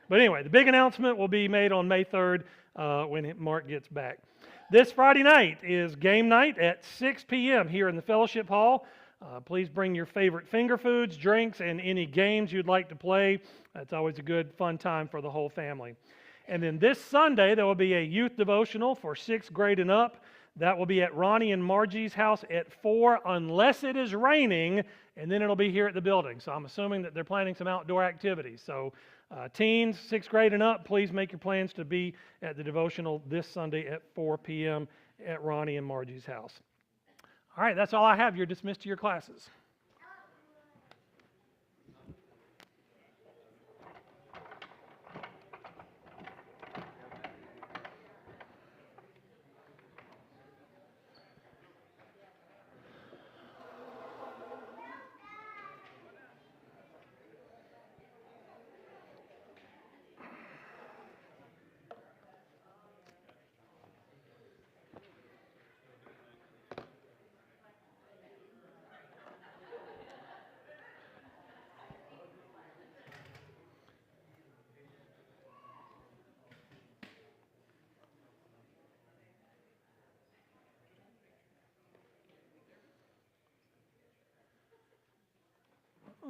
But anyway, the big announcement will be made on May 3rd when Mark gets back. This Friday night is game night at 6 p.m. here in the Fellowship Hall. Please bring your favorite finger foods, drinks, and any games you'd like to play. It's always a good, fun time for the whole family. And then this Sunday, there will be a youth devotional for 6th grade and up. That will be at Ronnie and Margie's house at 4, unless it is raining, and then it'll be here at the building. So I'm assuming that they're planning some outdoor activities. So teens, 6th grade and up, please make your plans to be at the devotional this Sunday at 4 p.m. at Ronnie and Margie's house. All right, that's all I have. You're dismissed to your classes.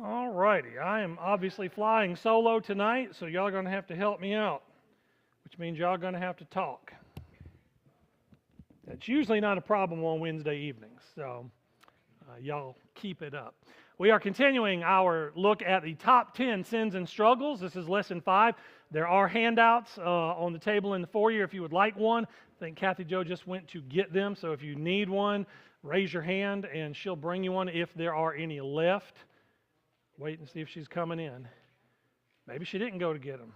All righty, I am obviously flying solo tonight, so y'all are going to have to help me out, which means y'all are going to have to talk. That's usually not a problem on Wednesday evenings, so y'all keep it up. We are continuing our look at the top 10 sins and struggles. This is lesson 5. There are handouts on the table in the foyer if you would like one. I think Kathy Jo just went to get them, so if you need one, raise your hand and she'll bring you one if there are any left. Wait and see if she's coming in. Maybe she didn't go to get them.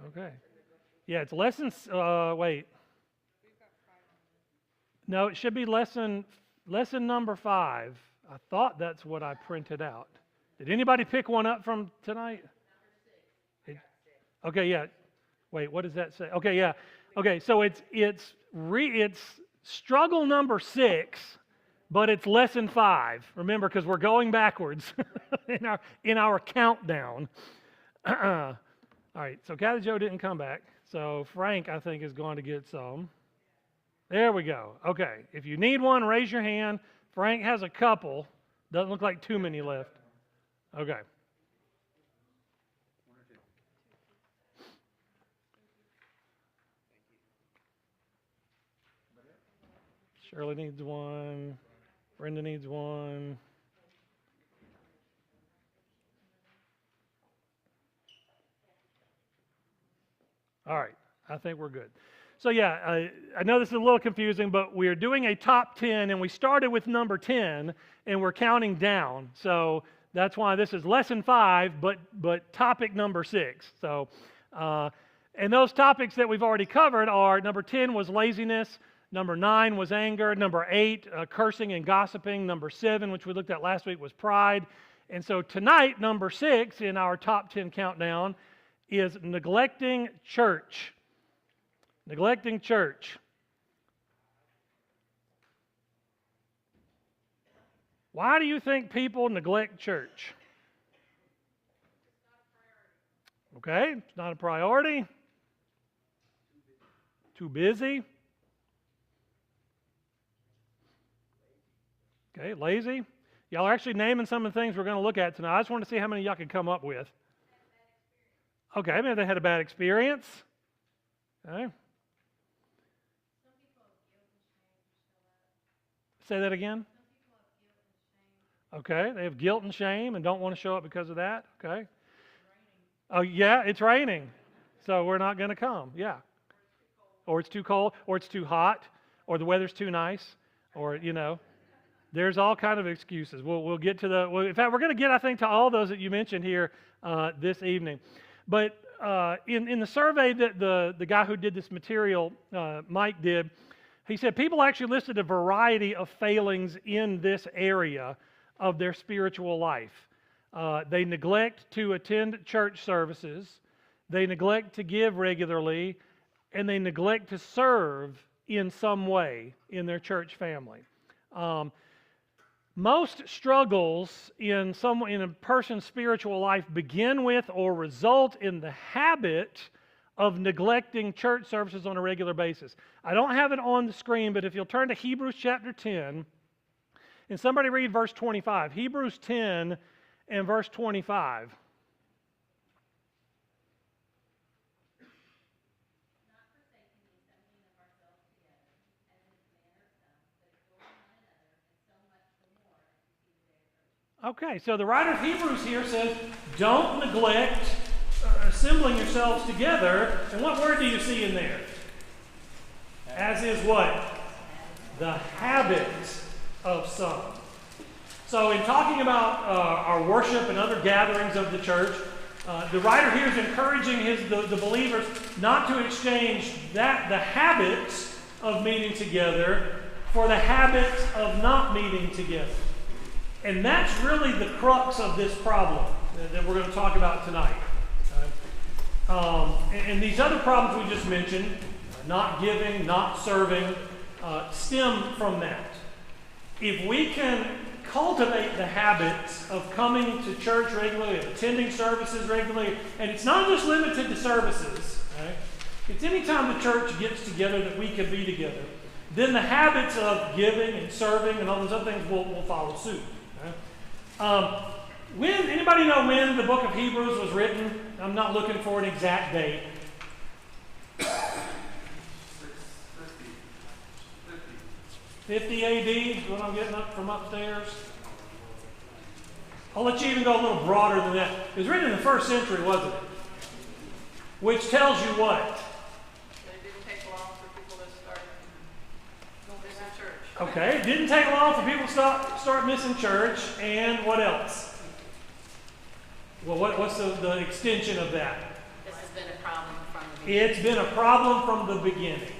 Okay. Yeah, it's lessons. Wait. No, it should be lesson number 5. I thought that's what I printed out. Did anybody pick one up from tonight? Okay, yeah. Wait, what does that say? Okay, yeah. Okay, so it's struggle number 6. But it's lesson 5. Remember, because we're going backwards in our countdown. All right, so Kathy Jo didn't come back. So Frank, I think, is going to get some. There we go. Okay, if you need one, raise your hand. Frank has a couple. Doesn't look like too many left. Okay. Shirley needs one. Brenda needs one. All right, I think we're good. So yeah, I know this is a little confusing, but we're doing a top 10, and we started with number 10, and we're counting down. So that's why this is lesson 5, but topic number 6. So, and those topics that we've already covered are, number 10 was laziness. Number 9 was anger. Number 8, cursing and gossiping. Number 7, which we looked at last week, was pride. And so tonight, number 6 in our top 10 countdown is neglecting church. Neglecting church. Why do you think people neglect church? Okay, it's not a priority. Too busy. Okay, lazy. Y'all are actually naming some of the things we're going to look at tonight. I just want to see how many y'all can come up with. Okay, maybe they had a bad experience. Okay. Say that again. Okay, they have guilt and shame and don't want to show up because of that. Okay. Oh, yeah, it's raining, so we're not going to come. Yeah. Or it's too cold, or it's too hot, or the weather's too nice, or, there's all kind of excuses. We'll get to in fact, we're going to get, I think, to all those that you mentioned here this evening. But in the survey that the guy who did this material, Mike, did, he said people actually listed a variety of failings in this area of their spiritual life. They neglect to attend church services, they neglect to give regularly, and they neglect to serve in some way in their church family. Most struggles in a person's spiritual life begin with or result in the habit of neglecting church services on a regular basis. I don't have it on the screen, but if you'll turn to Hebrews chapter 10, and somebody read verse 25. Hebrews 10 and verse 25. Okay, so the writer of Hebrews here says, don't neglect assembling yourselves together. And what word do you see in there? As is what? The habit of some. So in talking about our worship and other gatherings of the church, the writer here is encouraging the believers not to exchange the habits of meeting together for the habits of not meeting together. And that's really the crux of this problem that we're going to talk about tonight. And these other problems we just mentioned, not giving, not serving, stem from that. If we can cultivate the habits of coming to church regularly, of attending services regularly, and it's not just limited to services, right? It's any time the church gets together that we can be together, then the habits of giving and serving and all those other things will follow suit. Anybody know when the book of Hebrews was written? I'm not looking for an exact date. 50 AD is what I'm getting up from upstairs. I'll let you even go a little broader than that. It was written in the 1st century, wasn't it? Which tells you what? That it didn't take long for people to start missing church. Okay, it didn't take long for people to start missing church. And what else? Well, what's the extension of that? This has been a problem from the beginning. It's been a problem from the beginning.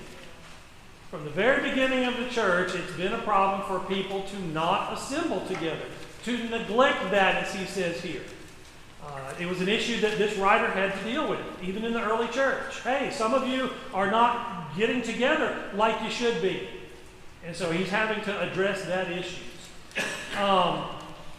From the very beginning of the church, it's been a problem for people to not assemble together, to neglect that, as he says here. It was an issue that this writer had to deal with, even in the early church. Hey, some of you are not getting together like you should be. And so he's having to address that issue.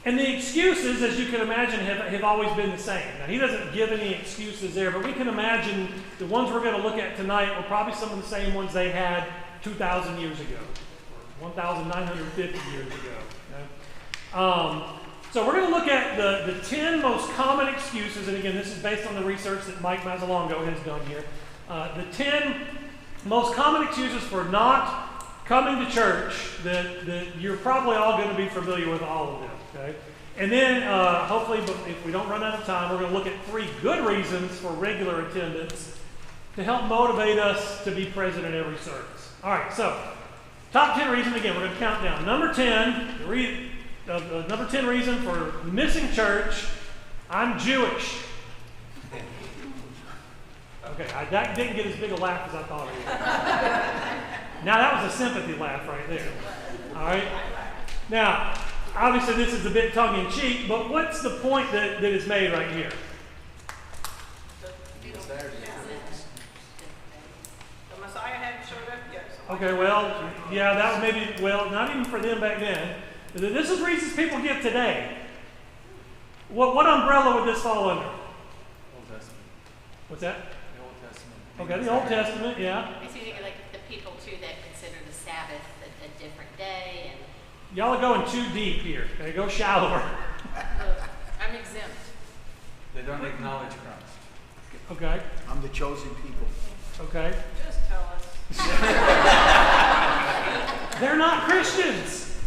And the excuses, as you can imagine, have always been the same. Now, he doesn't give any excuses there, but we can imagine the ones we're going to look at tonight were probably some of the same ones they had 2,000 years ago, or 1,950 years ago. Okay? So we're going to look at the 10 most common excuses, and again, this is based on the research that Mike Mazzalongo has done here. The 10 most common excuses for not coming to church that you're probably all going to be familiar with all of them. Okay? And then, hopefully, if we don't run out of time, we're going to look at 3 good reasons for regular attendance to help motivate us to be present in every service. All right, so top 10 reasons, again, we're going to count down. Number 10, number 10 reason for missing church, I'm Jewish. Okay, that didn't get as big a laugh as I thought it would. Now, that was a sympathy laugh right there. All right? Now, obviously, this is a bit tongue-in-cheek, but what's the point that is made right here? The Messiah hadn't showed up yet. So Okay, well, yeah, that was maybe, well, not even for them back then. This is reasons people give today. What umbrella would this fall under? Old Testament. What's that? The Old Testament. Okay, the Old Testament, yeah. Makes me think of like the people too that consider the Sabbath a different day, and Y'all are going too deep here. Okay, go shallower. I'm exempt. They don't acknowledge Christ. Okay, I'm the chosen people. okay. Just tell us. They're not Christians.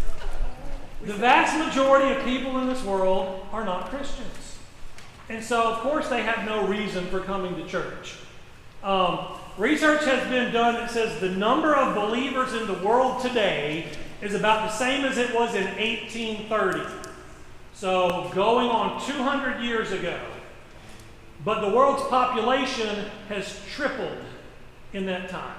The vast majority of people in this world are not Christians. And so, of course, they have no reason for coming to church. Research has been done that says the number of believers in the world today is about the same as it was in 1830. So, going on 200 years ago. But the world's population has tripled in that time.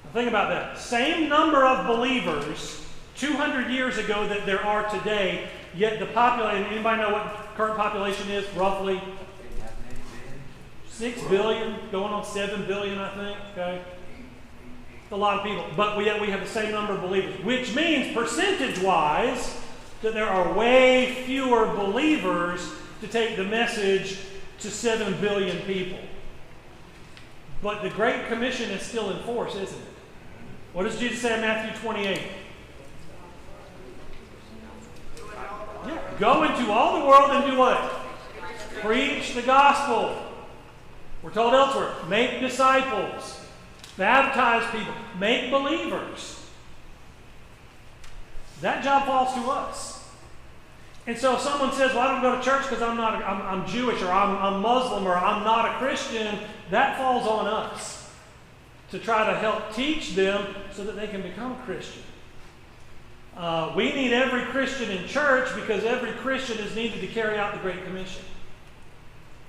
Now, think about that. Same number of believers 200 years ago that there are today, yet the population, anybody know what current population is, roughly? 6 billion, going on 7 billion, I think. Okay, it's a lot of people, but we have the same number of believers, which means percentage-wise, that there are way fewer believers to take the message to 7 billion people. But the Great Commission is still in force, isn't it? What does Jesus say in Matthew 28? Yeah. Go into all the world and do what? Preach the gospel. We're told elsewhere, make disciples, baptize people, make believers. That job falls to us. And so if someone says, well, I don't go to church because I'm Jewish, or I'm Muslim, or I'm not a Christian, that falls on us to try to help teach them so that they can become Christian. We need every Christian in church because every Christian is needed to carry out the Great Commission.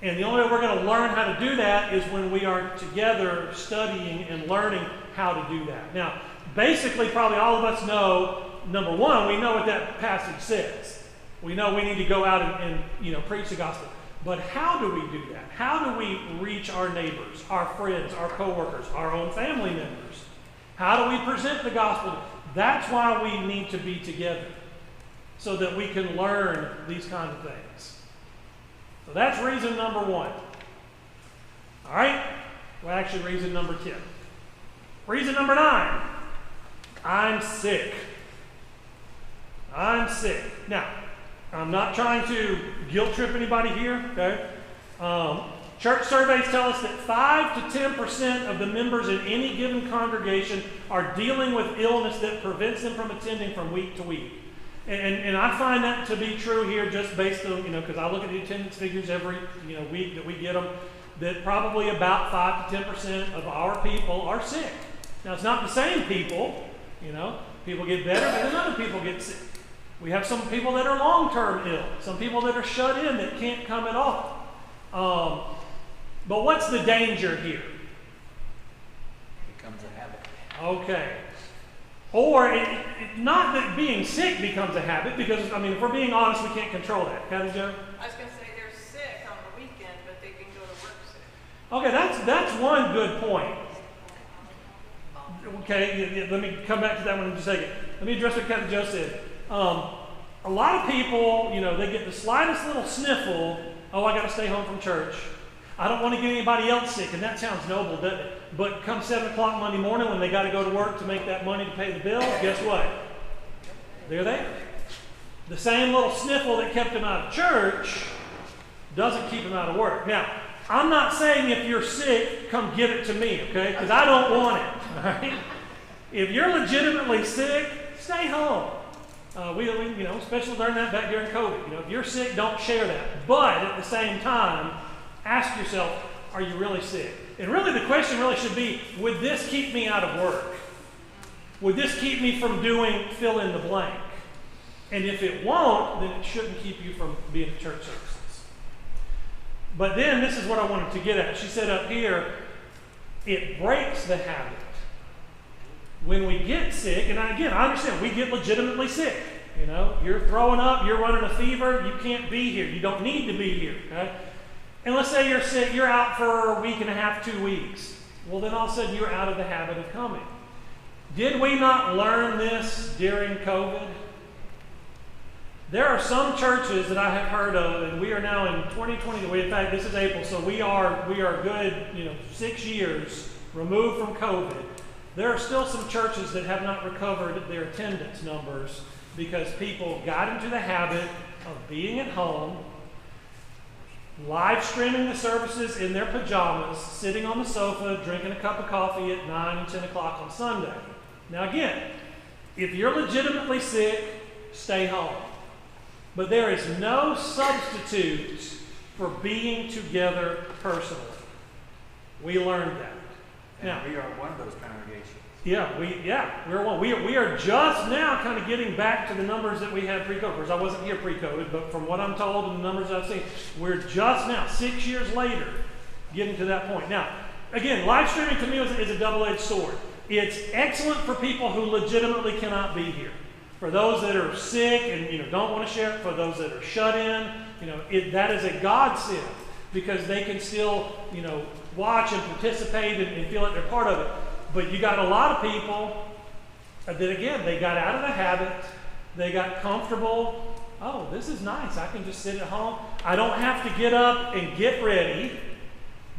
And the only way we're going to learn how to do that is when we are together studying and learning how to do that. Now, basically, probably all of us know, number one, we know what that passage says. We know we need to go out and preach the gospel. But how do we do that? How do we reach our neighbors, our friends, our coworkers, our own family members? How do we present the gospel? That's why we need to be together, so that we can learn these kinds of things. So that's reason number 1. All right? Well, actually, reason number 10. Reason number 9. I'm sick. I'm sick. Now, I'm not trying to guilt trip anybody here, okay? Church surveys tell us that 5 to 10% of the members in any given congregation are dealing with illness that prevents them from attending from week to week. And I find that to be true here just based on, because I look at the attendance figures every week that we get them, that probably about 5 to 10% of our people are sick. Now, it's not the same people, people get better, but then other people get sick. We have some people that are long-term ill, some people that are shut in that can't come at all. But what's the danger here? It becomes a habit. Okay. Or not that being sick becomes a habit, because, if we're being honest, we can't control that. Can Joe? I was going to say they're sick on the weekend, but they can go to work sick. Okay, that's one good point. Okay, let me come back to that one in just a second. Let me address what Captain Joe said. A lot of people, they get the slightest little sniffle, oh, I got to stay home from church. I don't want to get anybody else sick, and that sounds noble, doesn't it? But come 7 o'clock Monday morning when they got to go to work to make that money to pay the bill, guess what? They're there. The same little sniffle that kept them out of church doesn't keep them out of work. Now, I'm not saying if you're sick, come give it to me, okay? Because I don't want it, all right? If you're legitimately sick, stay home. We especially learned that back during COVID. If you're sick, don't share that. But at the same time, ask yourself, are you really sick? And really the question really should be, would this keep me out of work? Would this keep me from doing fill in the blank? And if it won't, then it shouldn't keep you from being at church services. But then this is what I wanted to get at. She said up here, it breaks the habit. When we get sick, and I understand, we get legitimately sick. You're throwing up, you're running a fever, you can't be here. You don't need to be here, okay? And let's say you're sick, you're out for a week and a half, 2 weeks. Well, then all of a sudden you're out of the habit of coming. Did we not learn this during COVID? There are some churches that I have heard of, and we are now in 2020. In fact, this is April, so we are good, 6 years removed from COVID. There are still some churches that have not recovered their attendance numbers because people got into the habit of being at home, live streaming the services in their pajamas, sitting on the sofa, drinking a cup of coffee at 9 and 10 o'clock on Sunday. Now again, if you're legitimately sick, stay home. But there is no substitute for being together personally. We learned that. And Now, we are one of those congregations. we're one. We are just now kind of getting back to the numbers that we had pre-COVID. Of course, I wasn't here pre-COVID, but from what I'm told and the numbers I've seen, we're just now, 6 years later, getting to that point. Now, again, live streaming to me is a double-edged sword. It's excellent for people who legitimately cannot be here. For those that are sick and don't want to share it, for those that are shut in, that is a godsend because they can still watch and participate and feel like they're part of it. But you got a lot of people that, again, they got out of the habit They got comfortable. Oh, this is nice. I can just sit at home. I don't have to get up and get ready,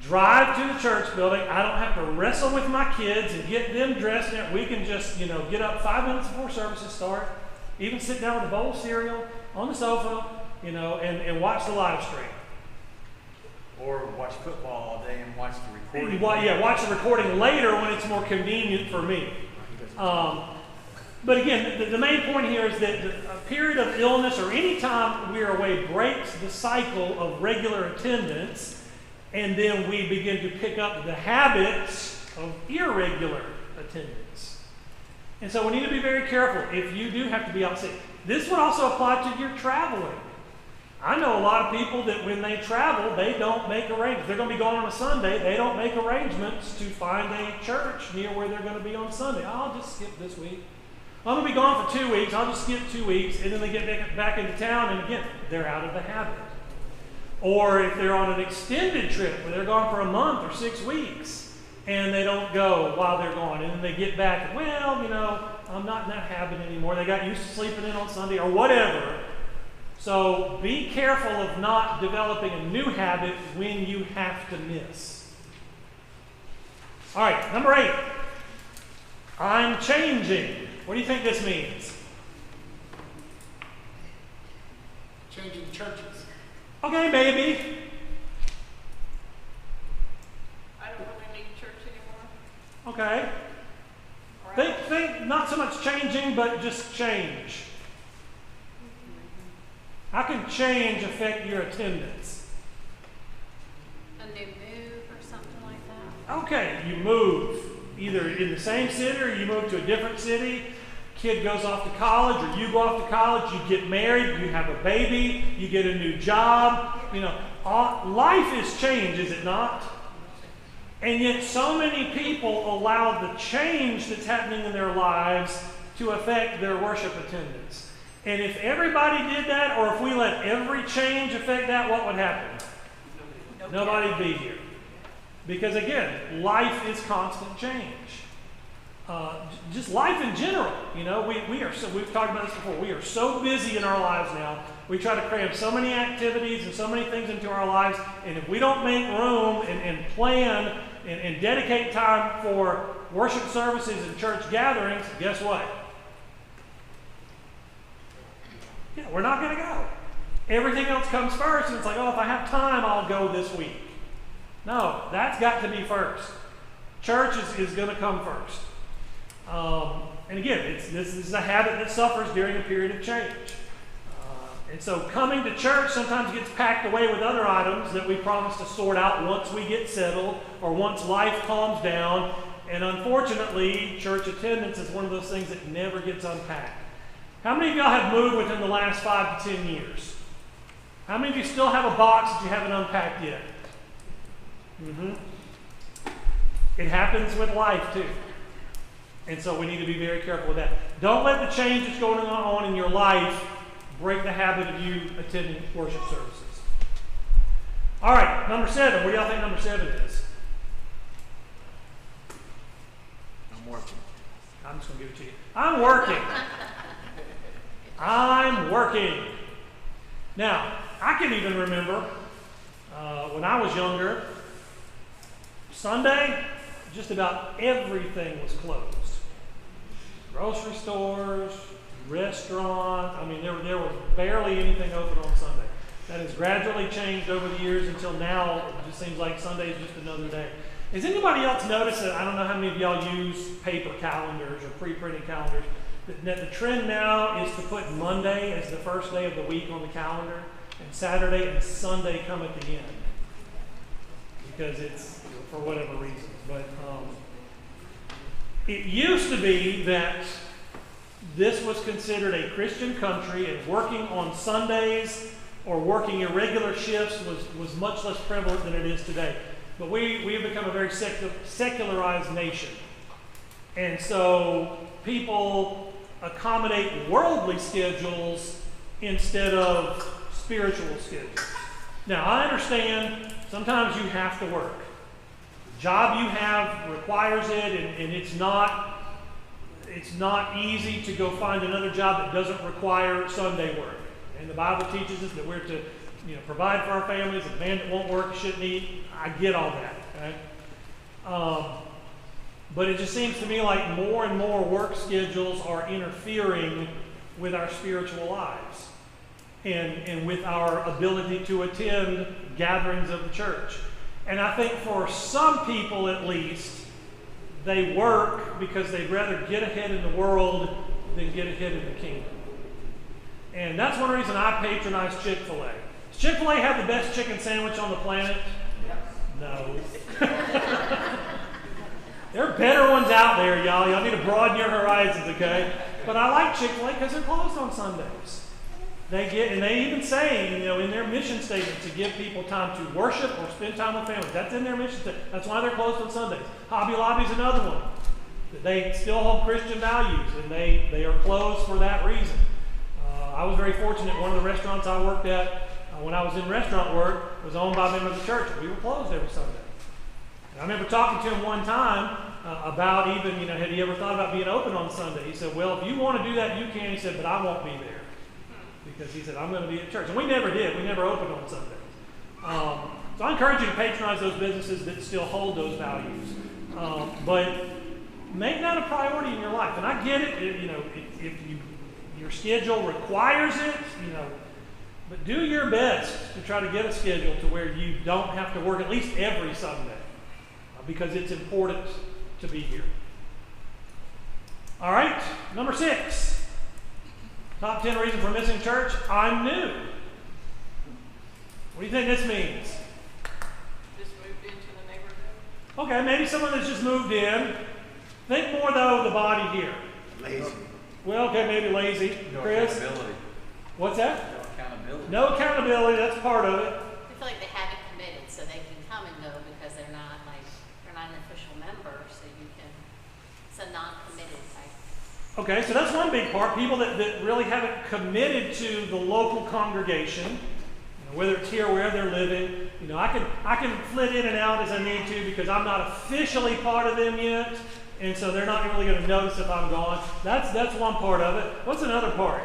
drive to the church building. I don't have to wrestle with my kids and get them dressed. We can just, get up 5 minutes before services start, even sit down with a bowl of cereal on the sofa, and watch the live stream. Or watch football all day and watch the recording. Watch the recording later when it's more convenient for me. But again, the main point here is that a period of illness or any time we are away breaks the cycle of regular attendance, and then we begin to pick up the habits of irregular attendance. And so we need to be very careful if you do have to be out sick. This would also apply to your traveling. I know a lot of people that when they travel, they don't make arrangements. They're going to be going on a Sunday. They don't make arrangements to find a church near where they're going to be on Sunday. I'll just skip this week. I'm going to be gone for 2 weeks. I'll just skip 2 weeks. And then they get back into town, and again, they're out of the habit. Or if they're on an extended trip where they're gone for a month or 6 weeks, and they don't go while they're gone. And then they get back, and, I'm not in that habit anymore. They got used to sleeping in on Sunday or whatever. So be careful of not developing a new habit when you have to miss. All right, number 8. I'm changing. What do you think this means? Changing churches. Okay, maybe. I don't really need church anymore. Okay. Think not so much changing, but just change. How can change affect your attendance? A new move or something like that? Okay, you move either in the same city or you move to a different city. Kid goes off to college or you go off to college, you get married, you have a baby, you get a new job. Life is change, is it not? And yet so many people allow the change that's happening in their lives to affect their worship attendance. And if everybody did that, or if we let every change affect that, what would happen? Nobody'd be here. Because again, life is constant change. Just life in general. We've talked about this before. We are so busy in our lives now. We try to cram so many activities and so many things into our lives. And if we don't make room and plan and dedicate time for worship services and church gatherings, guess what? Yeah, we're not going to go. Everything else comes first, and it's like, if I have time, I'll go this week. No, that's got to be first. Church is going to come first. And again, this is a habit that suffers during a period of change. And so coming to church sometimes gets packed away with other items that we promise to sort out once we get settled or once life calms down. And unfortunately, church attendance is one of those things that never gets unpacked. How many of y'all have moved within the last 5 to 10 years? How many of you still have a box that you haven't unpacked yet? It happens with life too. And so we need to be very careful with that. Don't let the change that's going on in your life break the habit of you attending worship services. All right, number 7. What do y'all think number 7 is? I'm working. I'm just going to give it to you. I'm working. I'm working. Now, I can even remember when I was younger, Sunday, just about everything was closed. Grocery stores, restaurants. There was barely anything open on Sunday. That has gradually changed over the years until now it just seems like Sunday is just another day. Has anybody else noticed that? I don't know how many of y'all use paper calendars or pre-printed calendars. That the trend now is to put Monday as the first day of the week on the calendar, and Saturday and Sunday come at the end. Because it's for whatever reason. But it used to be that this was considered a Christian country, and working on Sundays or working irregular shifts was much less prevalent than it is today. But we have become a very secularized nation. And so people accommodate worldly schedules instead of spiritual schedules. Now, I understand sometimes you have to work. The job you have requires it, and it's not it's not easy to go find another job that doesn't require Sunday work. And the Bible teaches us that we're to, provide for our families. A man that won't work shouldn't eat. I get all that. Okay? But it just seems to me like more and more work schedules are interfering with our spiritual lives and with our ability to attend gatherings of the church. And I think for some people at least, they work because they'd rather get ahead in the world than get ahead in the kingdom. And that's one reason I patronize Chick-fil-A. Does Chick-fil-A have the best chicken sandwich on the planet? No. There are better ones out there, y'all. Y'all need to broaden your horizons, okay? But I like Chick-fil-A because they're closed on Sundays. And they even say, in their mission statement to give people time to worship or spend time with families. That's in their mission statement. That's why they're closed on Sundays. Hobby Lobby's another one. They still hold Christian values, and they are closed for that reason. I was very fortunate. One of the restaurants I worked at when I was in restaurant work was owned by a member of the church. We were closed every Sunday. And I remember talking to him one time about even, had he ever thought about being open on Sunday? He said, well, if you want to do that, you can. He said, but I won't be there. Because he said, I'm going to be at church. And we never did. We never opened on Sundays. So I encourage you to patronize those businesses that still hold those values. But make that a priority in your life. And I get it, if your schedule requires it, but do your best to try to get a schedule to where you don't have to work at least every Sunday. Because it's important to be here. All right, number 6. Top 10 reasons for missing church. I'm new. What do you think this means? Just moved into the neighborhood. Okay, maybe someone that's just moved in. Think more, though, of the body here. Lazy. Well, okay, maybe lazy. No Chris? accountability. What's that? No accountability. No accountability, that's part of it. I feel like they haven't committed, so they can come and go because they're not an official member, so you can, it's a non-committed type. Okay, so that's one big part. People that really haven't committed to the local congregation, whether it's here or wherever they're living. I can flit in and out as I need to because I'm not officially part of them yet, and so they're not really going to notice if I'm gone. That's one part of it. What's another part?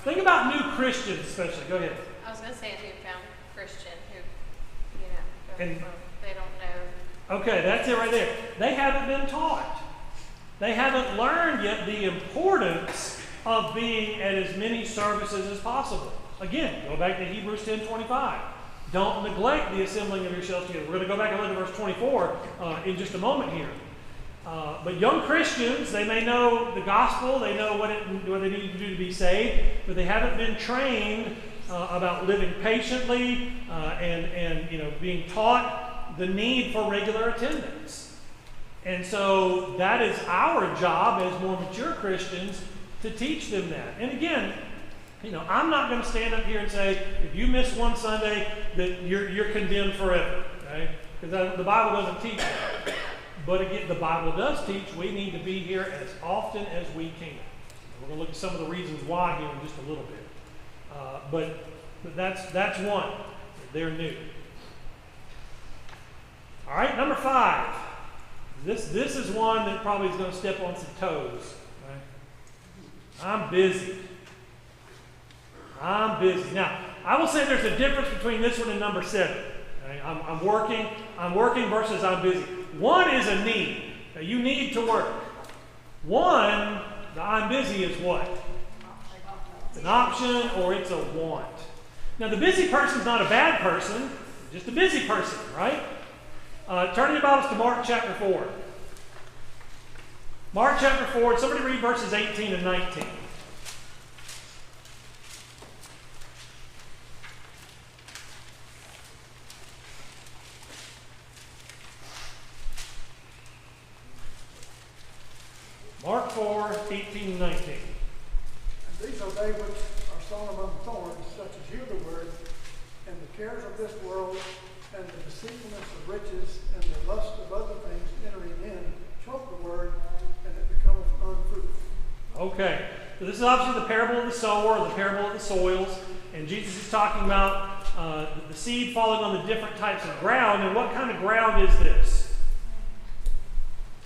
Think about new Christians, especially. Go ahead. I was going to say a newfound Christian who, And- they don't know. Okay, that's it right there. They haven't been taught. They haven't learned yet the importance of being at as many services as possible. Again, go back to Hebrews 10:25. Don't neglect the assembling of yourselves together. We're going to go back and look at verse 24 in just a moment here. But young Christians, they may know the gospel, they know what they need to do to be saved, but they haven't been trained about living patiently and being taught the need for regular attendance. And so that is our job as more mature Christians to teach them that. And again, I'm not going to stand up here and say, if you miss one Sunday, that you're condemned forever. Okay? Because the Bible doesn't teach that. But again, the Bible does teach we need to be here as often as we can. We're going to look at some of the reasons why here in just a little bit. But that's one. They're new. All right, number 5. This is one that probably is going to step on some toes. Right? I'm busy. Now, I will say there's a difference between this one and number 7. Okay? I'm working versus I'm busy. One is a need. Now, you need to work. One, the I'm busy is what? It's an option or it's a want. Now, the busy person is not a bad person, just a busy person, right? Turn your Bibles to Mark chapter 4. Mark chapter 4, somebody read verses 18 and 19. Mark 4, 18 and 19. And these are they which are sown among thorns, such as hear the word, and the cares of this world, and the deceitfulness of riches, and the lust of other things entering in, choke the word, and it becometh unfruitful. Okay, so this is obviously the parable of the sower, or the parable of the soils, and Jesus is talking about the seed falling on the different types of ground, and what kind of ground is this?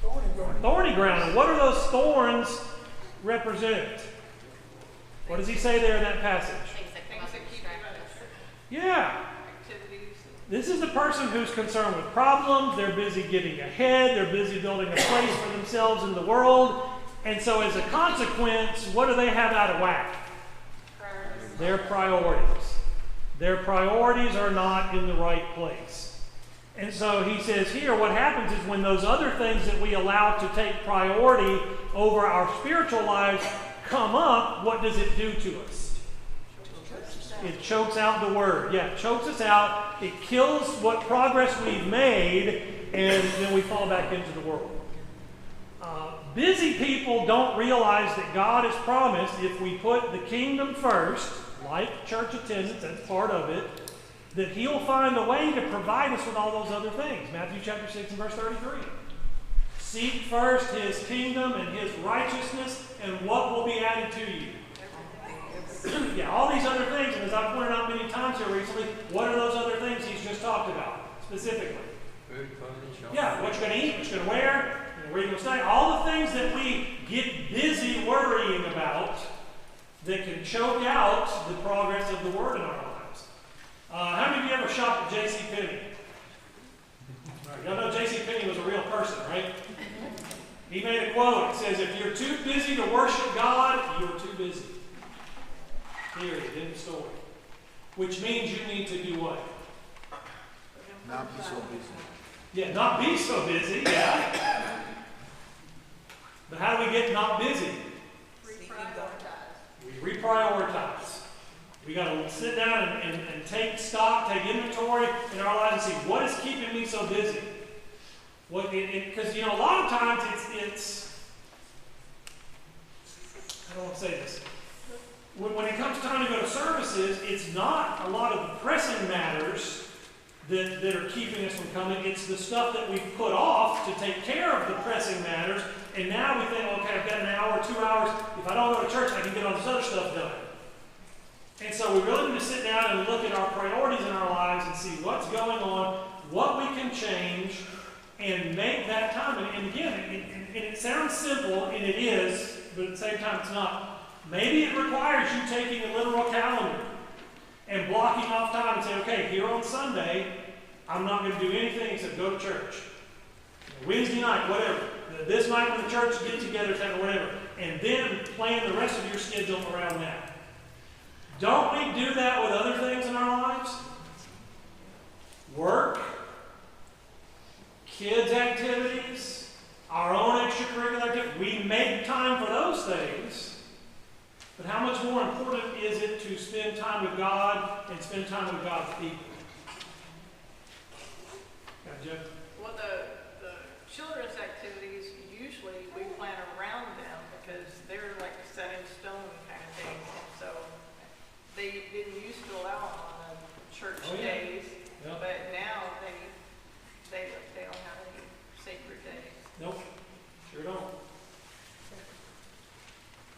Thorny Thorny ground. And what are those thorns represent? What does he say there in that passage? Things that come up Things that and keep you distract out us. of Yeah. activities. This is the person who's concerned with problems. They're busy getting ahead. They're busy building a place for themselves in the world. And so as a consequence, what do they have out of whack? Their priorities. Their priorities are not in the right place. And so he says here, what happens is when those other things that we allow to take priority over our spiritual lives come up, what does it do to us? It chokes out the word. Yeah, it chokes us out. It kills what progress we've made, and then we fall back into the world. Busy people don't realize that God has promised if we put the kingdom first, like church attendance, that's part of it, that He'll find a way to provide us with all those other things. Matthew chapter 6 and verse 33. Seek first His kingdom and His righteousness, and what will be added to you? Yeah, all these other things, and as I've pointed out many times here recently, what are those other things He's just talked about specifically? Food, clothing, shelter. Yeah, what you're going to eat, what you're going to wear, where you're going to stay, all the things that we get busy worrying about that can choke out the progress of the Word in our lives. How many of you ever shopped at J.C. Penney? All right, y'all know J.C. Penney was a real person, right? He made a quote. It says, if you're too busy to worship God, you're too busy. Period. End of story. Which means you need to do what? Not be so busy. Yeah, not be so busy. Yeah. But how do we get not busy? We reprioritize. We got to sit down and take stock, take inventory in our lives and see what is keeping me so busy. Because a lot of times it's I don't want to say this. When it comes time to go to services, it's not a lot of the pressing matters that are keeping us from coming. It's the stuff that we've put off to take care of the pressing matters. And now we think, okay, I've got an hour, 2 hours. If I don't go to church, I can get all this other stuff done. And so we really need to sit down and look at our priorities in our lives and see what's going on, what we can change, and make that time. And again, it sounds simple, and it is, but at the same time it's not. Maybe it requires you taking a literal calendar and blocking off time and saying, okay, here on Sunday, I'm not going to do anything except go to church. Wednesday night, whatever. This night when the church get together, or whatever. And then plan the rest of your schedule around that. Don't we do that with other things in our lives? Work, kids' activities, our own extracurricular activities. We make time for those things. But how much more important is it to spend time with God and spend time with God's people? Gotcha. Well, the children's activities, usually we plan around them because they're like set in stone kind of things. And so they didn't used to allow them on the church days, Yep. but now they don't have any sacred days. Nope, sure don't.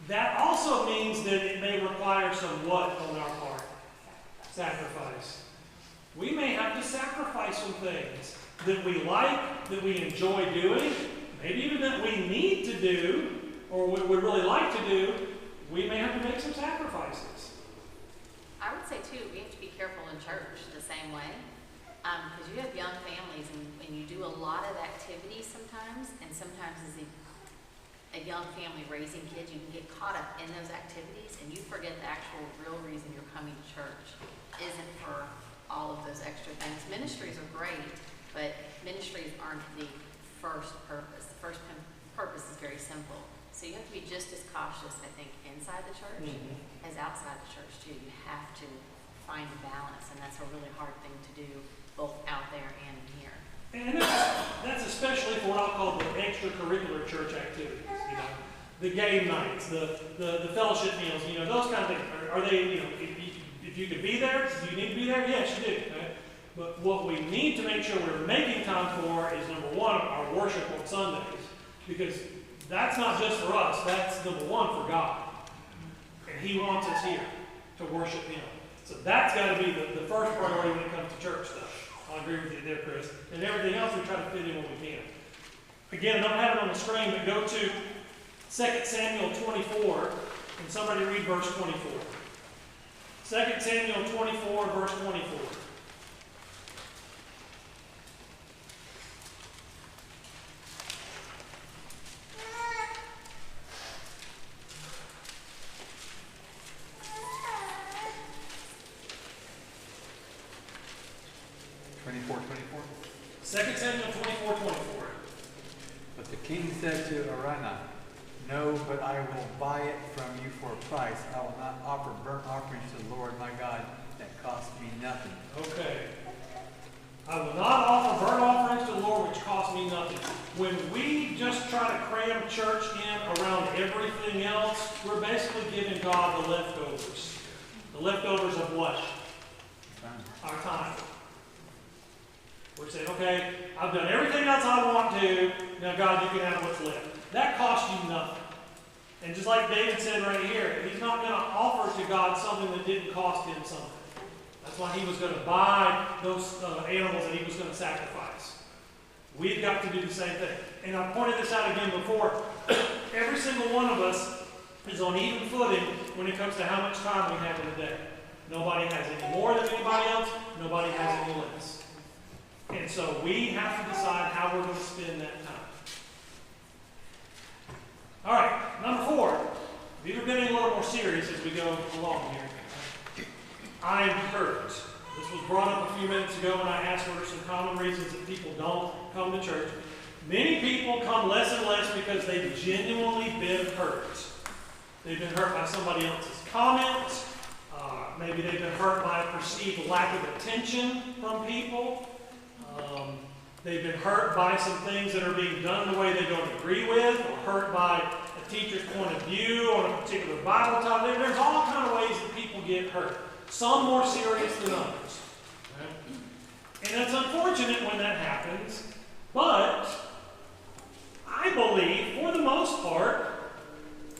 That also means that it may require some what on our part? Sacrifice. We may have to sacrifice some things that we like, that we enjoy doing, maybe even that we need to do, or would really like to do. We may have to make some sacrifices. I would say too, we have to be careful in church the same way, because you have young families and you do a lot of activities sometimes, and sometimes as a young family raising kids, you can get caught up in those activities and you forget the actual real reason you're coming to church isn't for all of those extra things. Ministries are great, but ministries aren't the first purpose. The first purpose is very simple. So you have to be just as cautious, I think, inside the church as outside the church too. You have to find a balance, and that's a really hard thing to do, both out there and in here. And that's especially for what I'll call the extracurricular church activities. The game nights, the fellowship meals, those kind of things. Are they, if you could be there, do you need to be there? Yes, you do. Okay? But what we need to make sure we're making time for is, number one, our worship on Sundays. Because that's not just for us, that's number one for God. And He wants us here to worship Him. So that's got to be the first priority when it comes to church stuff. I agree with you there, Chris. And everything else we try to fit in when we can. Again, I don't have it on the screen, but go to 2 Samuel 24, and somebody read verse 24. 2 Samuel 24, verse 24. Second Samuel 24, 24. But the king said to Araunah, "No, but I will buy it from you for a price. I will not offer burnt offerings to the Lord my God that cost me nothing." Okay. I will not offer burnt offerings to the Lord which cost me nothing. When we just try to cram church in around everything else, we're basically giving God the leftovers. The leftovers of what? Our time. We're saying, okay, I've done everything else I want to. Now, God, you can have what's left. That costs you nothing. And just like David said right here, he's not going to offer to God something that didn't cost him something. That's why he was going to buy those animals that he was going to sacrifice. We've got to do the same thing. And I pointed this out again before. Every single one of us is on even footing when it comes to how much time we have in a day. Nobody has any more than anybody else. Nobody has any less. And so we have to decide how we're going to spend that time. All right, number 4. These are getting a little more serious as we go along here. I am hurt. This was brought up a few minutes ago when I asked what are some common reasons that people don't come to church. Many people come less and less because they've genuinely been hurt. They've been hurt by somebody else's comments. Maybe they've been hurt by a perceived lack of attention from people. They've been hurt by some things that are being done in a way they don't agree with, or hurt by a teacher's point of view on a particular Bible topic. There's all kinds of ways that people get hurt. Some more serious than others. Right? And it's unfortunate when that happens, but I believe, for the most part,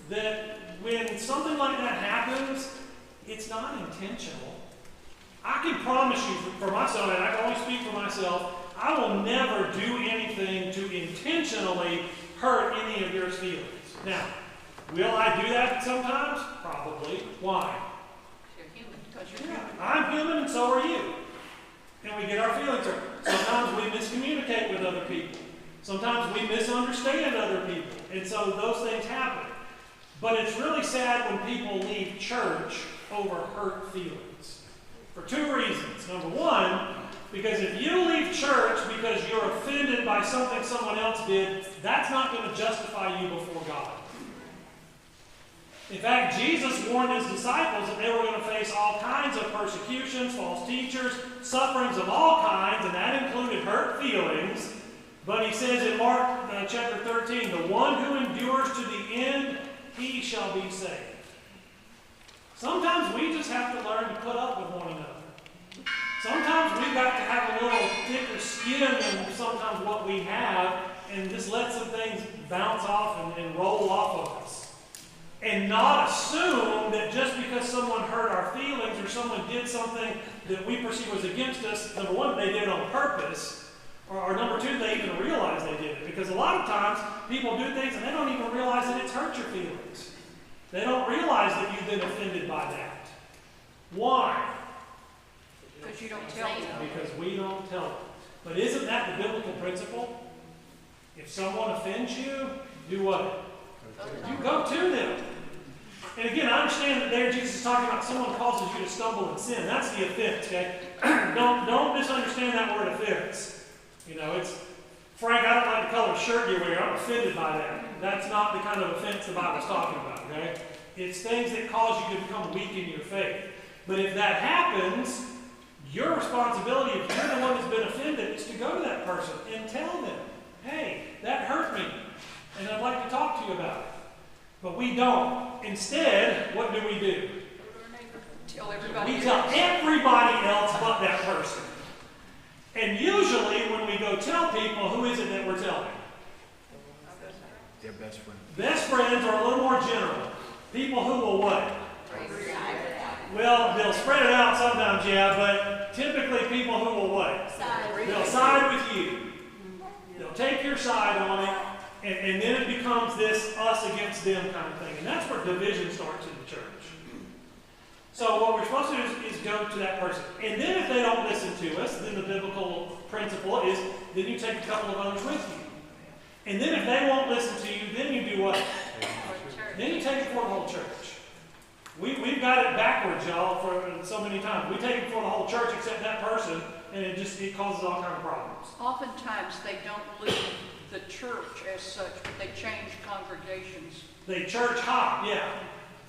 that when something like that happens, it's not intentional. I can promise you for myself, and I can only speak for myself, I will never do anything to intentionally hurt any of your feelings. Now, will I do that sometimes? Probably. Why? You're human. Because you're human. I'm human and so are you. And we get our feelings hurt. Sometimes we miscommunicate with other people. Sometimes we misunderstand other people. And so those things happen. But it's really sad when people leave church over hurt feelings. For 2 reasons. Number 1, because if you leave church because you're offended by something someone else did, that's not going to justify you before God. In fact, Jesus warned his disciples that they were going to face all kinds of persecutions, false teachers, sufferings of all kinds, and that included hurt feelings. But he says in Mark chapter 13, the one who endures to the end, he shall be saved. Sometimes we just have to learn to put up with one another. Sometimes we've got to have a little thicker skin than sometimes what we have, and just let some things bounce off and roll off of us. And not assume that just because someone hurt our feelings or someone did something that we perceive was against us, number 1, they did it on purpose, or number 2, they even realize they did it. Because a lot of times people do things and they don't even realize that it's hurt your feelings. They don't realize that you've been offended by that. Why? Because you don't tell them. Because we don't tell them. But isn't that the biblical principle? If someone offends you, do what? You go to them. And again, I understand that there Jesus is talking about someone causes you to stumble in sin. That's the offense, okay? Don't misunderstand that word offense. You know, it's, Frank, I don't like the color shirt you wear. I'm offended by that. That's not the kind of offense the Bible's talking about, okay? It's things that cause you to become weak in your faith. But if that happens, your responsibility, if you're the one that's been offended, is to go to that person and tell them, hey, that hurt me, and I'd like to talk to you about it. But we don't. Instead, what do? Tell everybody. We tell everybody else but that person. And usually when we go tell people, who is it that we're telling? Their best friend. Best friends are a little more general. People who will what? Well, they'll spread it out sometimes, yeah, but typically people who will what? They'll side with you. They'll take your your side on it, and then it becomes this us against them kind of thing. And that's where division starts in the church. So what we're supposed to do is go to that person. And then if they don't listen to us, then the biblical principle is then you take a couple of others with you. And then if they won't listen to you, then you do what? Then you take it for the whole church. We've got it backwards, y'all, for so many times. We take it for the whole church except that person, and it causes all kinds of problems. Oftentimes, they don't leave the church as such, but they change congregations. They church hop, yeah.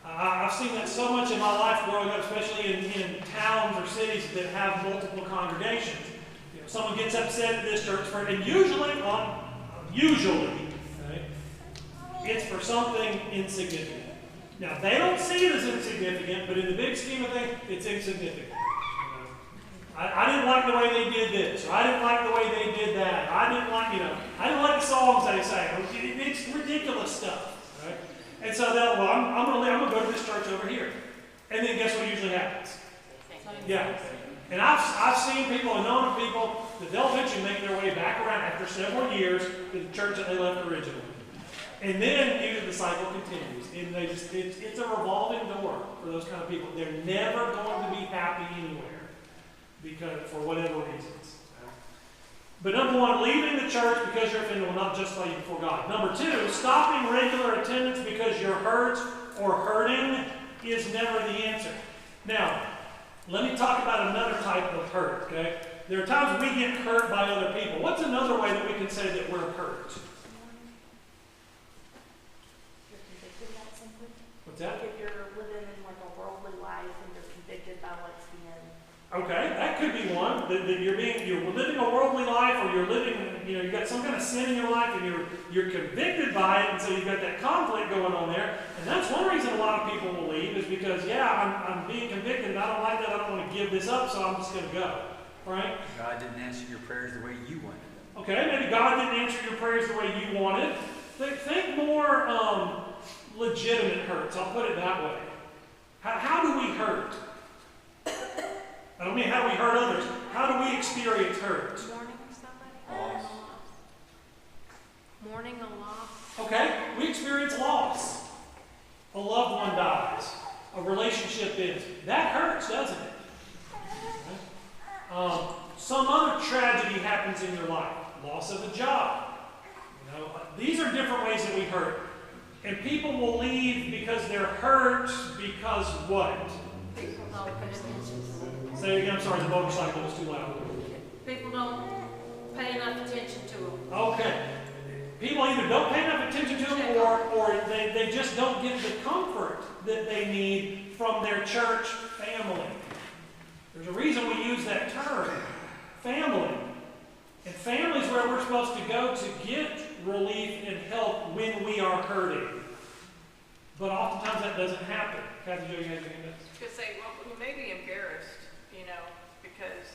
I've seen that so much in my life growing up, especially in towns or cities that have multiple congregations. You know, someone gets upset at this church, and usually, okay, it's for something insignificant. Now, they don't see it as insignificant, but in the big scheme of things, it's insignificant. I didn't like the way they did this, or I didn't like the way they did that. I didn't like the songs they sang. It's ridiculous stuff, right? And so they'll, well, I'm going to go to this church over here. And then guess what usually happens? Yeah. And I've seen people and known of people that they'll eventually make their way back around after several years to the church that they left originally. And then usually the cycle continues. And it's a revolving door for those kind of people. They're never going to be happy anywhere because for whatever reasons. But number one, leaving the church because you're offended will not justify you before God. Number two, stopping regular attendance because you're hurt or hurting is never the answer. Now, let me talk about another type of hurt, okay? There are times we get hurt by other people. What's another way that we can say that we're hurt? What's that? If you're living in like a worldly life and you're convicted by what's in. Okay, that could be one. That you're living a worldly life, or you're living, you've got some kind of sin in your life, and you're convicted by it, and so you've got that conflict going on there. And that's one reason a lot of people will leave is because, I'm being convicted, and I don't like that. I don't want to give this up, so I'm just going to go. Right? God didn't answer your prayers the way you wanted them. Okay, maybe God didn't answer your prayers the way you wanted. Think more legitimate hurts. I'll put it that way. How do we hurt? I don't mean how do we hurt others. How do we experience hurt? Mourning somebody? Mourning a loss. Okay, we experience loss. A loved one dies. A relationship ends. That hurts, doesn't it? Some other tragedy happens in your life. Loss of a job. These are different ways that we hurt. And people will leave because they're hurt because what? People don't pay attention. Say it again, I'm sorry, the motorcycle was too loud. People don't pay enough attention to them. Okay. People either don't pay enough attention to them or they just don't get the comfort that they need from their church family. There's a reason we use that term, family. And family is where we're supposed to go to get relief and help when we are hurting. But oftentimes that doesn't happen. Kathy, you have anything to Because we may be embarrassed, because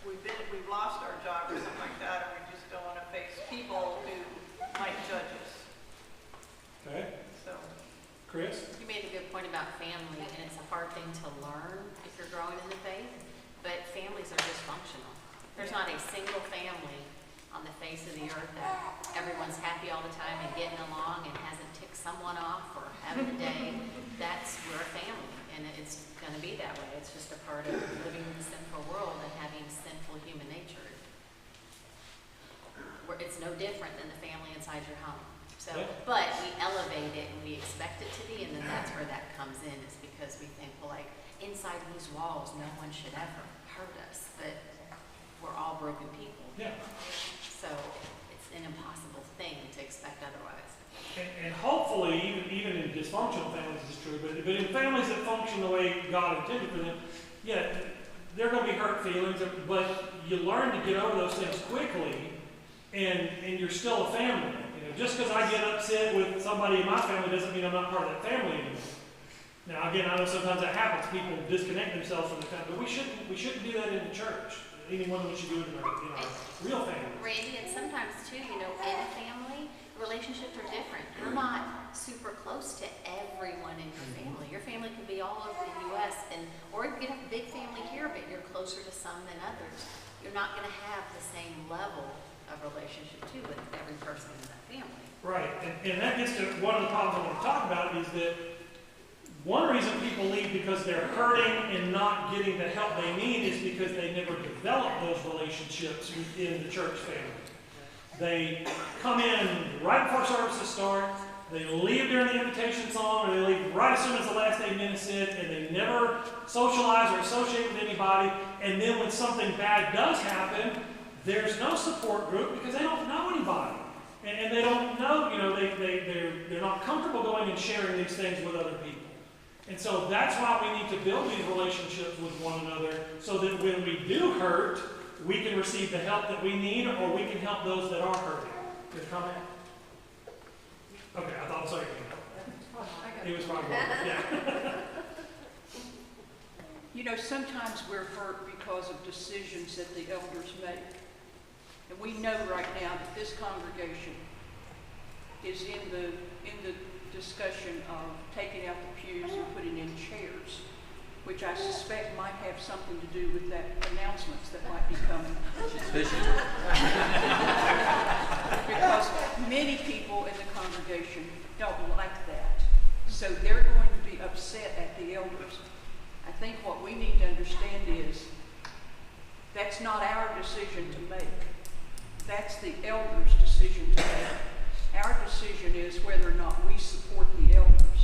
we've lost our job or something like that, and we just don't want to face people who might judge us. Okay. So, Chris? You made a good point about family, and it's a hard thing to learn if you're growing in the faith, but families are dysfunctional. There's not a single family on the face of the earth that everyone's happy all the time and getting along and hasn't ticked someone off or having a day. We're a family, and it's going to be that way. It's just a part of living in the sinful world and having sinful human nature. It's no different than the family inside your home. So, Yeah. But we elevate it and we expect it to be, and then that's where that comes in, is because we think, well, like, inside these walls, no one should ever hurt us, but we're all broken people. Yeah. So it's an impossible thing to expect otherwise. And hopefully, even in dysfunctional families, it's true, but in families that function the way God intended for them, yeah, there are going to be hurt feelings, but you learn to get over those things quickly, and you're still a family. Just because I get upset with somebody in my family doesn't mean I'm not part of that family anymore. Now, again, I know sometimes that happens. People disconnect themselves from the family, but we shouldn't do that in the church. Any more than we should do it in our real family. Randy, and sometimes too, in a family, relationships are different. You're not super close to everyone in your family. Your family could be all over the U.S. or you could have a big family here, but you're closer to some than others. You're not going to have the same level of relationship too with every person in that family. Right, and that gets to one of the problems I want to talk about is that one reason people leave because they're hurting and not getting the help they need is because they never developed those relationships within the church family. They come in right before services start, they leave during the invitation song, or they leave right as soon as the last 8 minutes hit, and they never socialize or associate with anybody, and then when something bad does happen, there's no support group because they don't know anybody. And they don't know, they're not comfortable going and sharing these things with other people. And so that's why we need to build these relationships with one another so that when we do hurt, we can receive the help that we need or we can help those that are hurting. Good comment? Okay, I thought, sorry. He was probably wrong. Yeah. You know, sometimes we're hurt because of decisions that the elders make. And we know right now that this congregation is in the discussion of taking out the pews and putting in chairs, which I suspect might have something to do with that announcements that might be coming. Because many people in the congregation don't like that. So they're going to be upset at the elders. I think what we need to understand is that's not our decision to make. That's the elders' decision to make. Our decision is whether or not we support the elders.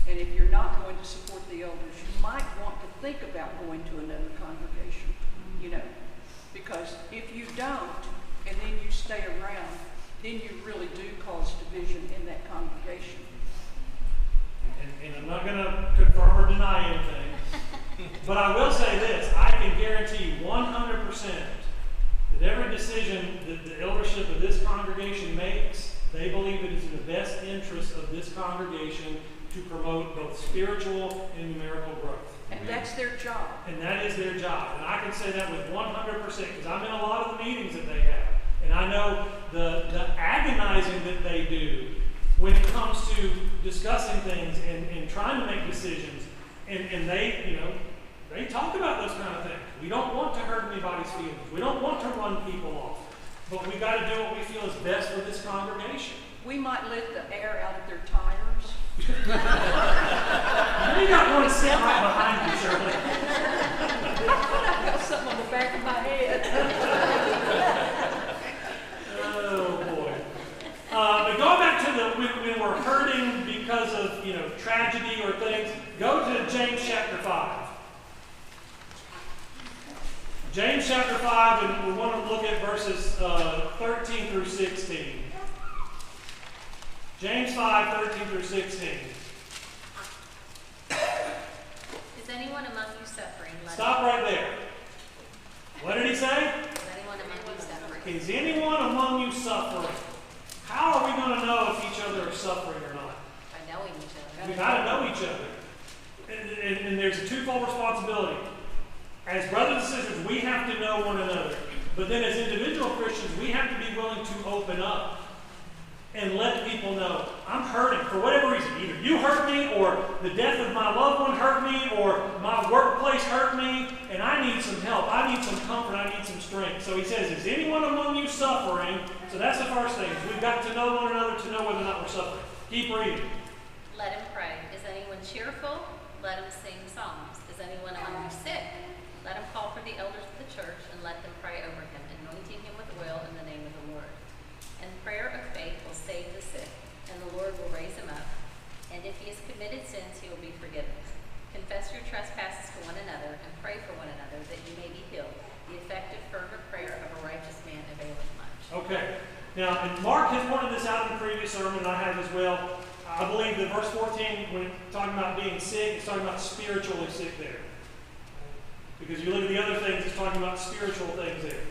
And if you're not going to support the elders, you might want to think about going to another congregation, because if you don't, and then you stay around, then you really do cause division in that congregation. And I'm not going to confirm or deny anything, but I will say this, I can guarantee 100% that every decision that the eldership of this congregation makes, they believe it is in the best interest of this congregation to promote both spiritual and numerical growth. And that's their job. And that is their job. And I can say that with 100% because I'm in a lot of the meetings that they have. And I know the agonizing that they do when it comes to discussing things and trying to make decisions. And they, they talk about those kind of things. We don't want to hurt anybody's feelings. We don't want to run people off. But we've got to do what we feel is best for this congregation. We might let the air out of their tires. You got one sitting right behind you, Shirley. I've got something on the back of my head. Oh, boy. But going back to when we're hurting because of, tragedy or things, go to James chapter 5. James chapter 5, and we want to look at verses 13 through 16. James 5, 13 through 16. Is anyone among you suffering? Stop right there. What did he say? Is anyone among you suffering? Is anyone among you suffering? How are we going to know if each other are suffering or not? By knowing each other. We've got to know each other. And there's a twofold responsibility. As brothers and sisters, we have to know one another. But then as individual Christians, we have to be willing to open up and let people know, I'm hurting for whatever reason. Either you hurt me, or the death of my loved one hurt me, or my workplace hurt me, and I need some help. I need some comfort. I need some strength. So he says, is anyone among you suffering? So that's the first thing. We've got to know one another to know whether or not we're suffering. Keep reading. Let him pray. Is anyone cheerful? Let him sing psalms. Is anyone among you sick? Let him call for the elders of the church and let them pray over him, anointing him with oil in the name of the Lord. And the prayer of faith will save the sick, and the Lord will raise him up. And if he has committed sins, he will be forgiven. Confess your trespasses to one another and pray for one another that you may be healed. The effective, fervent prayer of a righteous man availeth much. Okay. Now, and Mark has pointed this out in the previous sermon, and I have as well. I believe that verse 14, when it's talking about being sick, it's talking about spiritually sick there. Because you look at the other things, it's talking about spiritual things there.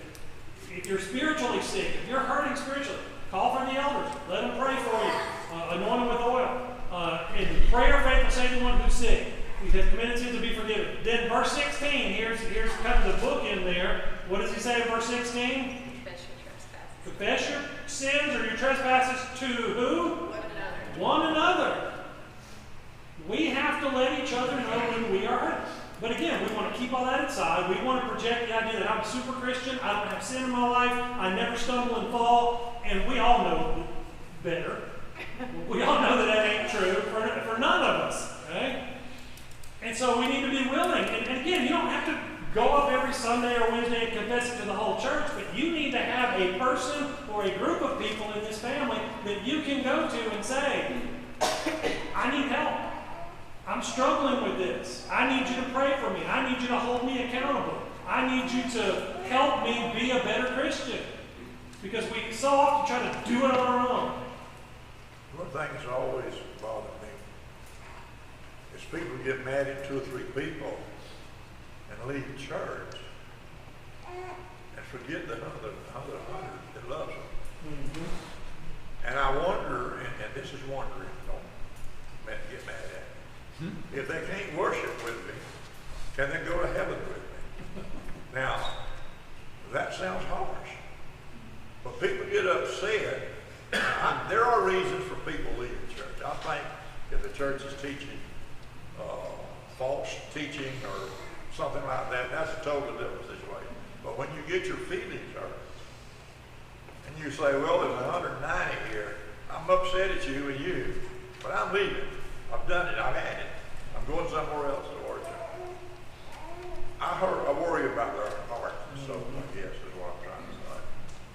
If you're spiritually sick, if you're hurting spiritually, call for the elders. Let them pray for you. Anoint them with oil. And prayer of faith will save the one who's sick. He has committed sins to be forgiven. Then verse 16, here's kind of the book in there. What does he say in verse 16? Confess your trespasses. Confess your sins or your trespasses to who? One another. We have to let each other know when we are hurting. But again, we want to keep all that inside. We want to project the idea that I'm a super Christian, I don't have sin in my life, I never stumble and fall, And we all know better. We all know that that ain't true for none of us, right? And so we need to be willing. And again, you don't have to go up every Sunday or Wednesday and confess it to the whole church, but you need to have a person or a group of people in this family that you can go to and say, I need help. I'm struggling with this. I need you to pray for me. I need you to hold me accountable. I need you to help me be a better Christian. Because we so often try to do it on our own. One thing that's always bothered me is people get mad at 2 or 3 people and leave church and forget the other 100 that loves them. Mm-hmm. And I wonder, and this is wondering, don't get mad at me, if they can't worship with me, can they go to heaven with me? Now, that sounds harsh. But people get upset. There are reasons for people leaving church. I think if the church is teaching false teaching or something like that, that's a totally different situation. But when you get your feelings hurt and you say, well, there's 190 here, I'm upset at you and you, but I'm leaving. I've done it. I've had it. I'm going somewhere else to worship. I worry about their heart and so I guess is what I'm trying to say.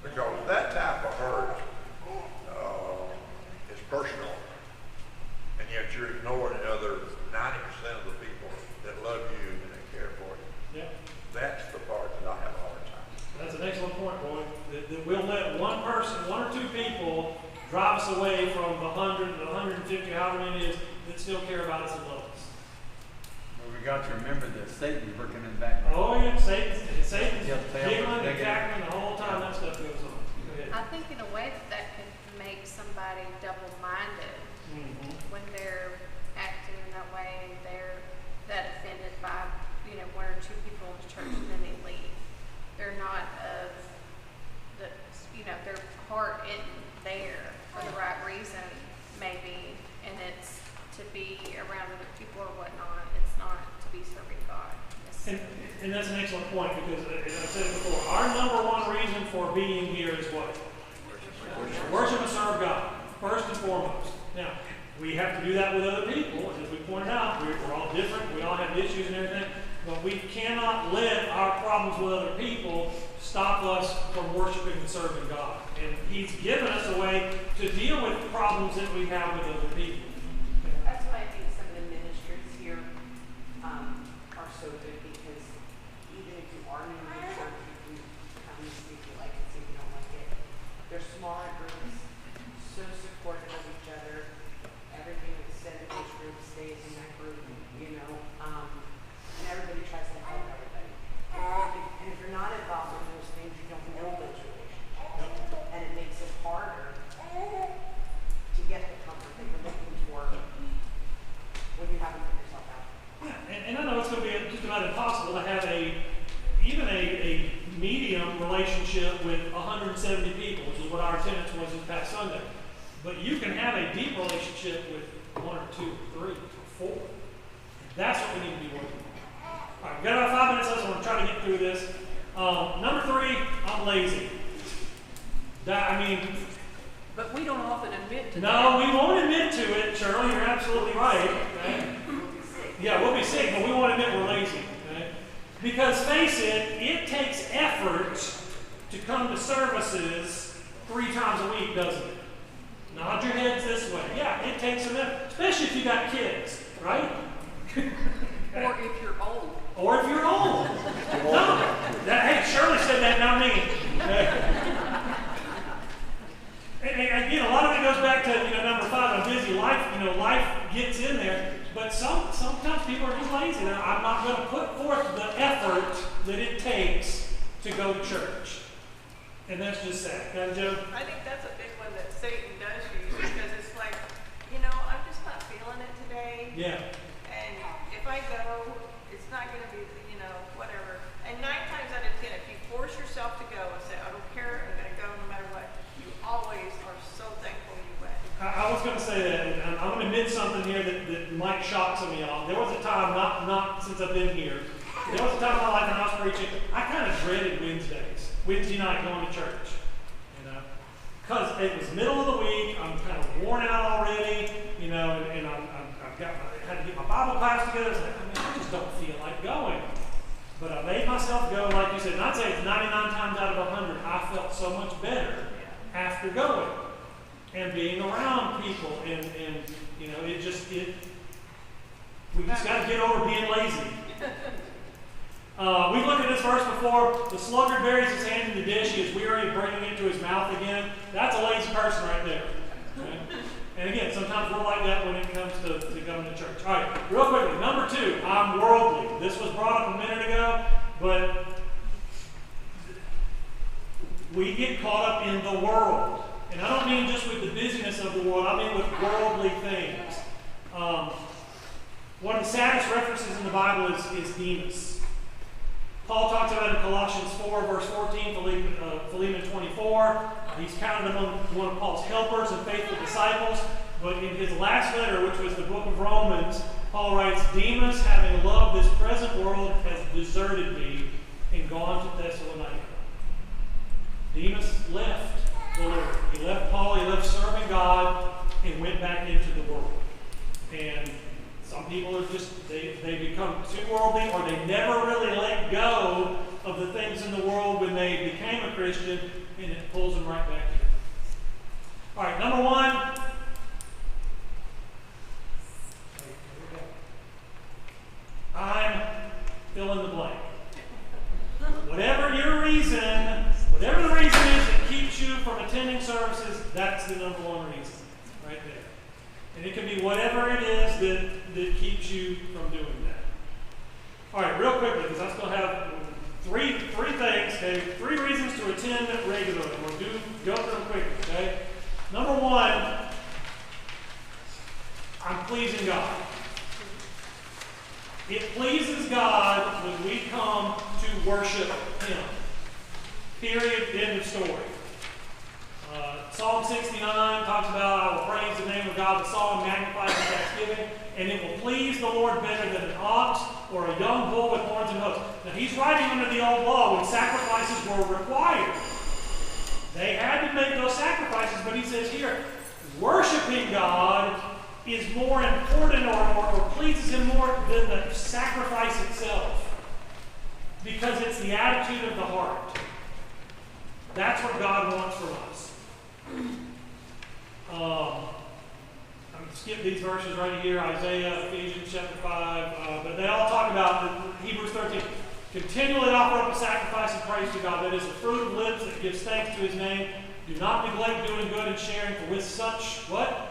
Because that type of hurt is personal, and yet you're ignoring the other 90% of the people that love you and they care for you. Yeah. That's the part that I have a hard time. That's an excellent point, Boyd. That we'll let one person, 1 or 2 people, drive us away from the 100, the 150, however many it is, that still care about us and love us. Well, we got to remember that Satan's working in the background. Oh yeah, Satan's He'll tell giggling us and cackling the whole time that stuff goes on. Go ahead. I think in a way that could make somebody double-minded Mm-hmm. when they're acting in that way, they're that offended by, 1 or 2 people in the church and then they leave. They're not of the, their heart isn't there for the right reason, maybe, and it's to be around other people or whatnot. It's not to be serving God. And that's an excellent point because, as I said before, our number 1 reason for being here is what? Worship and serve God, first and foremost. Now, we have to do that with other people, and as we pointed out, we're all different, we all have issues and everything, but we cannot let our problems with other people stop us from worshiping and serving God. And He's given us a way to deal with problems that we have with other people. That's why I think some of the ministries here are so good because even if you are new to the church, you can come and see if you like it, see if you don't like it. They're smaller groups, so supportive of each other. Everything that's said in this group stays in that group, and everybody tries to help everybody. And if you're not involved in those things, you don't know those relationships. And it makes it harder to get the comfort that you're looking for when you haven't put yourself out. Yeah, and I know it's going to be just about impossible to have even a medium relationship with 170 people, which is what our attendance was this past Sunday. But you can have a deep relationship with 1 or 2 or 3 or 4. That's what we need to be working on. All right, we've got about 5 minutes left, so I'm going to try to get through this. Number 3, I'm lazy. But we don't often admit to that. No, we won't admit to it, Shirley. You're absolutely right. Okay? Yeah, we'll be sick, but we won't admit we're lazy. Okay? Because face it, it takes effort to come to services 3 times a week, doesn't it? Nod your heads this way. Yeah, it takes some effort, especially if you got kids, right? Or if you're old. Or if you're old. No, hey, Shirley said that, not me. And again, a lot of it goes back to number 5. I'm busy. Life gets in there. But sometimes people are just lazy. I'm not going to put forth the effort that it takes to go to church. And that's just sad. Got it, Joe? I think that's a big one that Satan does use because it's like, I'm just not feeling it today. Yeah. And if I go, it's not going to be, whatever. And 9 times out of 10, if you force yourself to go and say, I don't care, I'm going to go no matter what, you always are so thankful you went. I was going to say that, and I'm going to admit something here that might shock some of y'all. There was a time, not since I've been here, there was a time in my life when I was preaching, I kind of dreaded Wednesdays, Wednesday night going to church, because it was the middle of the week. I'm kind of worn out already, and I've got had to get my Bible class together. I just don't feel like going. But I made myself go, like you said, and I'd say it's 99 times out of 100, I felt so much better after going and being around people. And we just got to get over being lazy. We've looked at this verse before. The sluggard buries his hand in the dish. He is weary of bringing it to his mouth again. That's a lazy person right there. Okay? And again, sometimes we're like that when it comes to coming to church. All right, real quickly. Number 2, I'm worldly. This was brought up a minute ago, but we get caught up in the world. And I don't mean just with the busyness of the world. I mean with worldly things. One of the saddest references in the Bible is Demas. Paul talks about it in Colossians 4, verse 14, Philemon 24. He's counted among one of Paul's helpers and faithful disciples. But in his last letter, which was the book of Romans, Paul writes, Demas, having loved this present world, has deserted me and gone to Thessalonica. Demas left the Lord. He left Paul, he left serving God, and went back into the world. And some people are just, they become too worldly, or they never really let go of the things in the world when they became a Christian, and it pulls them right back in. All right, number 1. I'm fill in the blank. Whatever your reason, whatever the reason is that keeps you from attending services, that's the number 1 reason right there. And it can be whatever it is that keeps you from doing that. All right, real quickly, because I still have three things, okay? 3 reasons to attend regularly. We'll go through them quickly, okay? Number 1, I'm pleasing God. It pleases God when we come to worship Him. Period. End of story. Psalm 69 talks about, I will praise the name of God with song, magnify His thanksgiving, and it will please the Lord better than an ox or a young bull with horns and hooves. Now he's writing under the old law when sacrifices were required. They had to make those sacrifices, but he says here, worshiping God is more important or pleases Him more than the sacrifice itself. Because it's the attitude of the heart. That's what God wants from us. I'm going to skip these verses right here, Isaiah, Ephesians chapter 5, but they all talk about Hebrews 13. Continually offer up a sacrifice and praise to God. That is the fruit of lips that gives thanks to His name. Do not neglect doing good and sharing, for with such, what?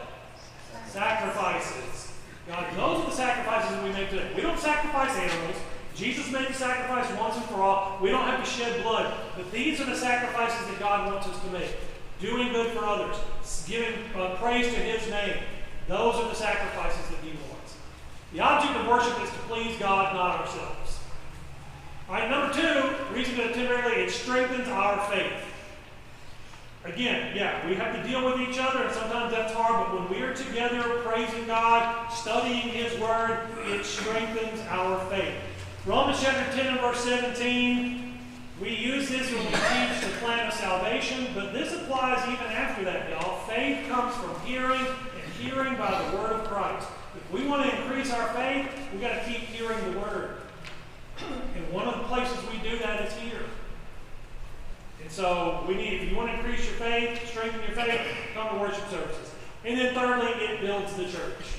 Sacrifices. God, those are the sacrifices that we make today. We don't sacrifice animals. Jesus made the sacrifice once and for all. We don't have to shed blood. But these are the sacrifices that God wants us to make. Doing good for others. Giving praise to His name. Those are the sacrifices that He wants. The object of worship is to please God, not ourselves. All right, number 2, reason to attend regularly, it strengthens our faith. Again, yeah, we have to deal with each other, and sometimes that's hard, but when we are together praising God, studying His Word, it strengthens our faith. Romans chapter 10 and verse 17, we use this when we teach the plan of salvation, but this applies even after that, y'all. Faith comes from hearing, and hearing by the Word of Christ. If we want to increase our faith, we've got to keep hearing the Word. And one of the places we do that is here. And so if you want to increase your faith, strengthen your faith, come to worship services. And then thirdly, it builds the church.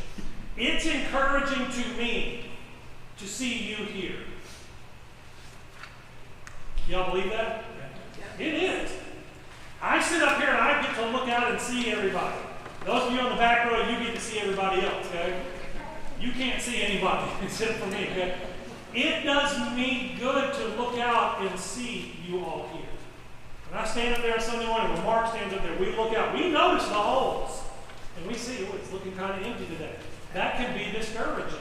It's encouraging to me to see you here. Y'all believe that? Yeah. It is. I sit up here and I get to look out and see everybody. Those of you on the back row, you get to see everybody else, okay? You can't see anybody except for me, okay? It does me good to look out and see you all here. When I stand up there on Sunday morning, when Mark stands up there, we look out. We notice the holes. And we see, it's looking kind of empty today. That can be discouraging.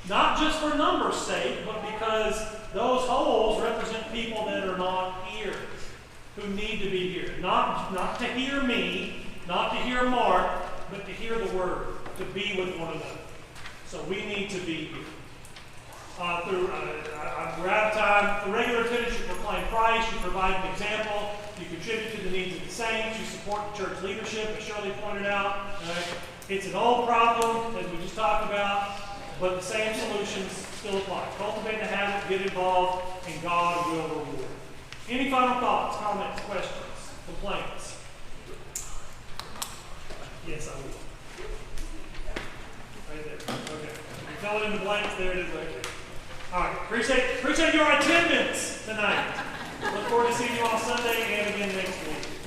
Not just for numbers' sake, but because those holes represent people that are not here, who need to be here. Not to hear me, not to hear Mark, but to hear the Word, to be with one another. So we need to be here. We're out of time. The regular attendance, you proclaim Christ, you provide an example. You contribute to the needs of the saints. You support the church leadership, as Shirley pointed out. Right? It's an old problem, as we just talked about, but the same solutions still apply. Cultivate the habit, get involved, and God will reward. Any final thoughts, comments, questions, complaints? Yes, I will. Right there. Okay. You fill it in the blanks, there it is right there. All right. Appreciate your attendance tonight. Look forward to seeing you all Sunday and again next week.